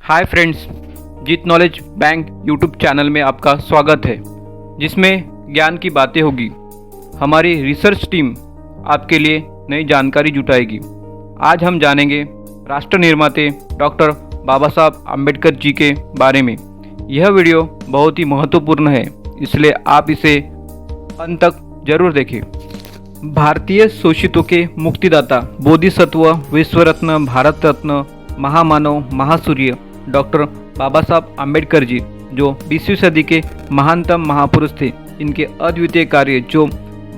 Hi friends, जीत knowledge bank YouTube channel में आपका स्वागत है, जिसमें ज्ञान की बातें होगी। हमारी रिसर्च टीम आपके लिए नई जानकारी जुटाएगी। आज हम जानेंगे राष्ट्र निर्माते डॉक्टर बाबा साहब आम्बेडकर जी के बारे में। यह वीडियो बहुत ही महत्वपूर्ण है, इसलिए आप इसे अंत तक जरूर देखें। भारतीय शोषितों के मुक्तिदाता, बोधिसत्व, विश्व रत्न, भारत रत्न, महामानव, महासूर्य डॉक्टर बाबा साहब आम्बेडकर जी, जो 20वीं सदी के महानतम महापुरुष थे। इनके अद्वितीय कार्य जो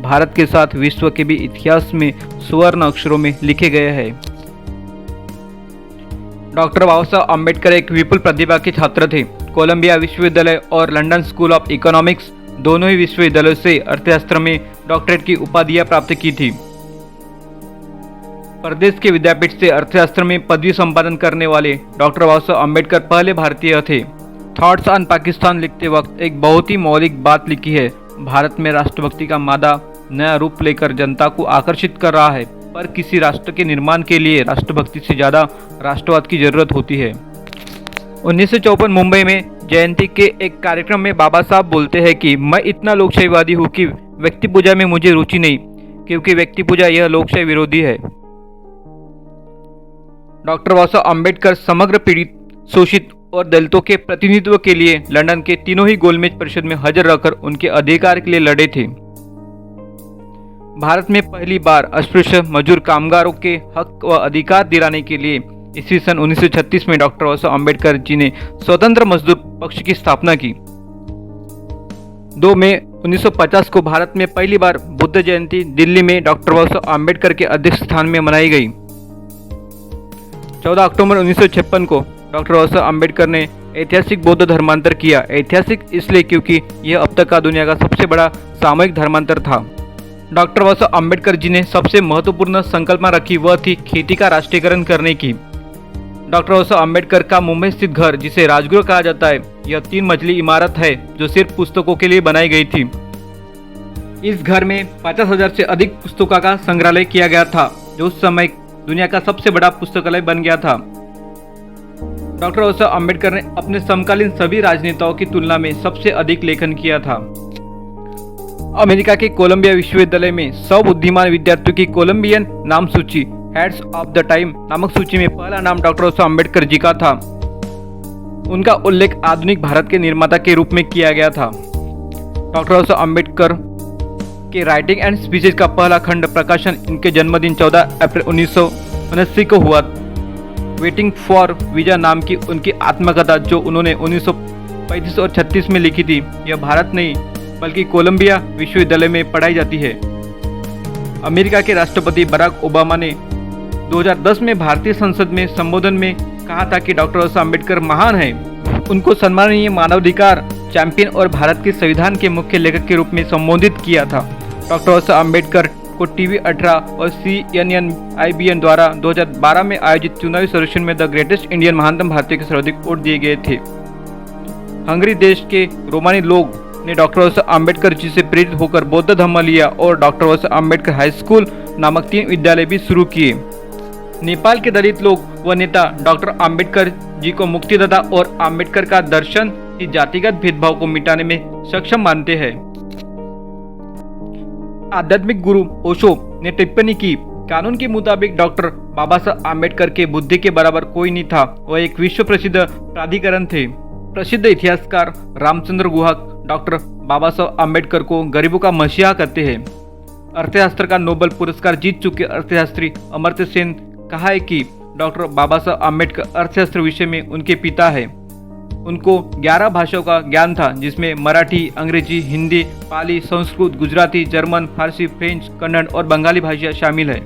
भारत के साथ विश्व के भी इतिहास में स्वर्ण अक्षरों में लिखे गए हैं। डॉक्टर बाबा साहब आम्बेडकर एक विपुल प्रतिभा के छात्र थे। कोलंबिया विश्वविद्यालय और लंदन स्कूल ऑफ इकोनॉमिक्स दोनों ही विश्वविद्यालयों से अर्थशास्त्र में डॉक्टरेट की उपाधियां प्राप्त की थी। प्रदेश के विद्यापीठ से अर्थशास्त्र में पदवी संपादन करने वाले डॉक्टर बाबा साहब आम्बेडकर पहले भारतीय थे। थॉट्स ऑन पाकिस्तान लिखते वक्त एक बहुत ही मौलिक बात लिखी है। भारत में राष्ट्रभक्ति का मादा नया रूप लेकर जनता को आकर्षित कर रहा है, पर किसी राष्ट्र के निर्माण के लिए राष्ट्रभक्ति से ज़्यादा राष्ट्रवाद की जरूरत होती है। 1954 मुंबई में जयंती के एक कार्यक्रम में बाबा साहब बोलते हैं कि मैं इतना लोकशाहीवादी हूँ कि व्यक्ति पूजा में मुझे रुचि नहीं, क्योंकि व्यक्ति पूजा यह लोकशाही विरोधी है। डॉक्टर बाबा साहब आम्बेडकर समग्र पीड़ित, शोषित और दलितों के प्रतिनिधित्व के लिए लंदन के तीनों ही गोलमेज परिषद में हाजिर रहकर उनके अधिकार के लिए लड़े थे। भारत में पहली बार अस्पृश्य मजदूर कामगारों के हक व अधिकार दिलाने के लिए ईस्वी सन 1936 में डॉक्टर बाबा साहब आम्बेडकर जी ने स्वतंत्र मजदूर पक्ष की स्थापना की। 2 मई 1950 को भारत में पहली बार बुद्ध जयंती दिल्ली में डॉक्टर बाबा साहब आम्बेडकर के अध्यक्ष स्थान में मनाई गई। 14 अक्टूबर 1956 को डॉक्टर बाबा साहब आम्बेडकर ने ऐतिहासिक बौद्ध धर्मांतर किया। ऐतिहासिक इसलिए क्योंकि यह अब तक का दुनिया का सबसे बड़ा सामूहिक धर्मांतर था। डॉक्टर बाबा साहब आम्बेडकर जी ने सबसे महत्वपूर्ण संकल्पना रखी, वह थी खेती का राष्ट्रीयकरण करने की। डॉक्टर बाबा साहब आम्बेडकर का मुंबई स्थित घर, जिसे राजगृह कहा जाता है, यह 3 मंजिली इमारत है जो सिर्फ पुस्तकों के लिए बनाई गई थी। इस घर में 50,000 से अधिक पुस्तकों का संग्रहालय किया गया था, जो उस समय दुनिया का सबसे बड़ा पुस्तकालय बन गया था। डॉक्टर बाबा साहब आम्बेडकर ने अपने समकालीन सभी राजनेताओं की तुलना में सबसे अधिक लेखन किया था। अमेरिका के कोलंबिया विश्वविद्यालय में 100 बुद्धिमान विद्यार्थियों की कोलंबियन नाम सूची, हेड्स ऑफ द टाइम नामक सूची में पहला नाम डॉक्टर बाबा साहब आम्बेडकर जी का था। उनका उल्लेख आधुनिक भारत के निर्माता के रूप में किया गया था। डॉक्टर बाबा साहब आम्बेडकर के राइटिंग एंड स्पीचेज का पहला खंड प्रकाशन इनके जन्मदिन 14 अप्रैल 1979 को हुआ। वेटिंग फॉर वीजा नाम की उनकी आत्मकथा, जो उन्होंने 1935 और 36 में लिखी थी, यह भारत नहीं बल्कि कोलंबिया विश्वविद्यालय में पढ़ाई जाती है। अमेरिका के राष्ट्रपति बराक ओबामा ने 2010 में भारतीय संसद में संबोधन में कहा था कि डॉक्टर बाबा साहब आम्बेडकर महान है। उनको सम्माननीय मानवाधिकार चैंपियन और भारत के संविधान के मुख्य लेखक के रूप में संबोधित किया था। डॉक्टर बाबा साहब आम्बेडकर को टीवी 18 और CNN IBN द्वारा 2012 में आयोजित चुनावी सर्वेक्षण में द ग्रेटेस्ट इंडियन, महानतम भारतीय के सर्वाधिक वोट दिए गए थे। हंगरी देश के रोमानी लोग ने डॉक्टर बाबा साहब आम्बेडकर जी से प्रेरित होकर बौद्ध धर्म लिया और डॉक्टर बाबा साहब आम्बेडकर हाई स्कूल नामक 3 विद्यालय भी शुरू किए। नेपाल के दलित लोग व नेता डॉक्टर आम्बेडकर जी को मुक्तिदाता और आम्बेडकर का दर्शन ही जातिगत भेदभाव को मिटाने में सक्षम मानते हैं। आध्यात्मिक गुरु ओशो ने टिप्पणी की, कानून के मुताबिक डॉक्टर बाबा साहब आम्बेडकर के बुद्धि के बराबर कोई नहीं था। वह एक विश्व प्रसिद्ध प्राधिकरण थे। प्रसिद्ध इतिहासकार रामचंद्र गुहा डॉक्टर बाबा साहब आम्बेडकर को गरीबों का मसीहा कहते हैं। अर्थशास्त्र का नोबेल पुरस्कार जीत चुके अर्थशास्त्री अमर्त्य सेन कहा है कि डॉक्टर बाबा साहब आम्बेडकर अर्थशास्त्र विषय में उनके पिता है। उनको 11 भाषाओं का ज्ञान था, जिसमें मराठी, अंग्रेजी, हिंदी, पाली, संस्कृत, गुजराती, जर्मन, फारसी, फ्रेंच, कन्नड़ और बंगाली भाषा शामिल है।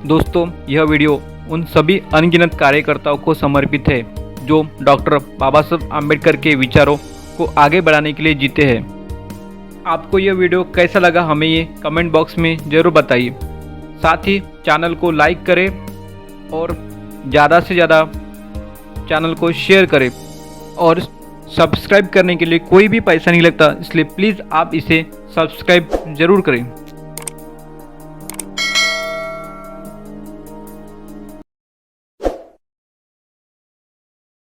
दोस्तों, यह वीडियो उन सभी अनगिनत कार्यकर्ताओं को समर्पित है जो डॉक्टर बाबा साहब आम्बेडकर के विचारों को आगे बढ़ाने के लिए जीते हैं। आपको यह वीडियो कैसा लगा, हमें ये कमेंट बॉक्स में ज़रूर बताइए। साथ ही चैनल को लाइक करें और ज़्यादा से ज़्यादा चैनल को शेयर करें, और सब्सक्राइब करने के लिए कोई भी पैसा नहीं लगता, इसलिए प्लीज़ आप इसे सब्सक्राइब ज़रूर करें।